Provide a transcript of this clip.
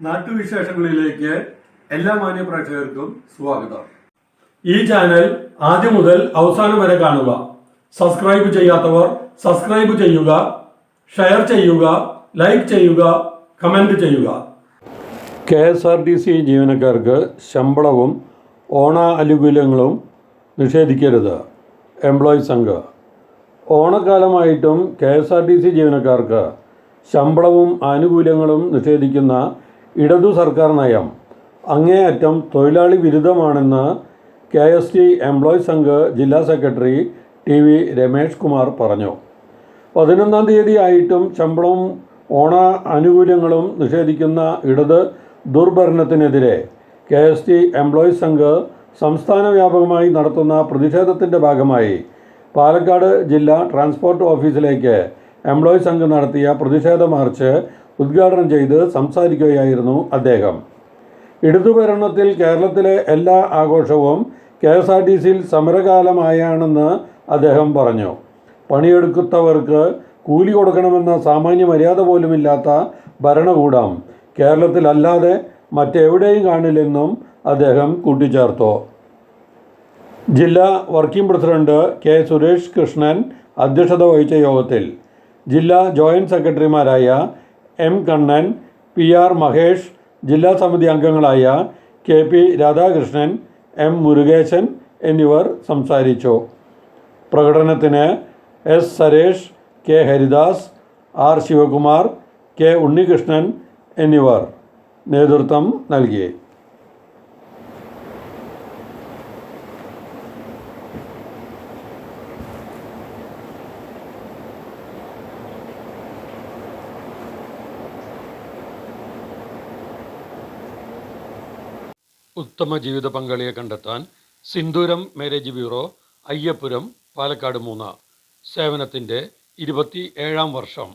നാട്ടുവിശേഷങ്ങളിലേക്ക് എല്ലാ മാന്യ പ്രേക്ഷകർക്കും സ്വാഗതം. ഈ ചാനൽ ആദ്യം മുതൽ അവസാനം വരെ കാണുക. സബ്സ്ക്രൈബ് ചെയ്യാത്തവർ സബ്സ്ക്രൈബ് ചെയ്യുക, ഷെയർ ചെയ്യുക, ലൈക്ക് ചെയ്യുക, കമന്റ് ചെയ്യുക. KSRTC ജീവനക്കാർക്ക് ശമ്പളവും ഓണ ആനുകൂല്യങ്ങളും നിഷേധിക്കരുത്. എംപ്ലോയീസ് സംഘ്. ഓണക്കാലമായിട്ടും KSRTC ജീവനക്കാർക്ക് ശമ്പളവും ആനുകൂല്യങ്ങളും നിഷേധിക്കുന്ന ഇടതു സർക്കാർ നയം അങ്ങേയറ്റം തൊഴിലാളി വിരുദ്ധമാണെന്ന് KST എംപ്ലോയീസ് സംഘ് ജില്ലാ സെക്രട്ടറി TV രമേഷ് കുമാർ പറഞ്ഞു. 11-ാം തീയതി ആയിട്ടും ശമ്പളവും ഓണ ആനുകൂല്യങ്ങളും നിഷേധിക്കുന്ന ഇടത് ദുർഭരണത്തിനെതിരെ KST എംപ്ലോയീസ് സംഘ് സംസ്ഥാന വ്യാപകമായി നടത്തുന്ന പ്രതിഷേധത്തിൻ്റെ ഭാഗമായി പാലക്കാട് ജില്ലാ ട്രാൻസ്പോർട്ട് ഓഫീസിലേക്ക് എംപ്ലോയീസ് സംഘ് നടത്തിയ പ്രതിഷേധ മാർച്ച് ഉദ്ഘാടനം ചെയ്ത് സംസാരിക്കുകയായിരുന്നു അദ്ദേഹം. ഇടതുഭരണത്തിൽ കേരളത്തിലെ എല്ലാ ആഘോഷവും KSRTCയിൽ സമരകാലമായാണെന്ന് അദ്ദേഹം പറഞ്ഞു. പണിയെടുക്കുന്നവർക്ക് കൂലി കൊടുക്കണമെന്ന സാമാന്യ മര്യാദ പോലുമില്ലാത്ത ഭരണകൂടം കേരളത്തിലല്ലാതെ മറ്റെവിടെയും കാണില്ലെന്നും അദ്ദേഹം കൂട്ടിച്ചേർത്തു. ജില്ലാ working president K. Suresh Krishnan അധ്യക്ഷത വഹിച്ച യോഗത്തിൽ ജില്ലാ ജോയിന്റ് സെക്രട്ടറിമാരായ M. കണ്ണൻ, PR മഹേഷ്, ജില്ലാ സമിതി അംഗങ്ങളായ KP രാധാകൃഷ്ണൻ, M. മുരുകേശൻ എന്നിവർ സംസാരിച്ചു. പ്രകടനത്തിന് S. Suresh, K. Haridas, R. Shivakumar, K. Unnikrishnan എന്നിവർ നേതൃത്വം നൽകി. ഉത്തമ ജീവിത പങ്കാളിയെ കണ്ടെത്താൻ സിന്ദൂരം മാരേജ് ബ്യൂറോ, അയ്യപ്പുരം, പാലക്കാട് 3. സേവനത്തിൻ്റെ 27-ാം വർഷം.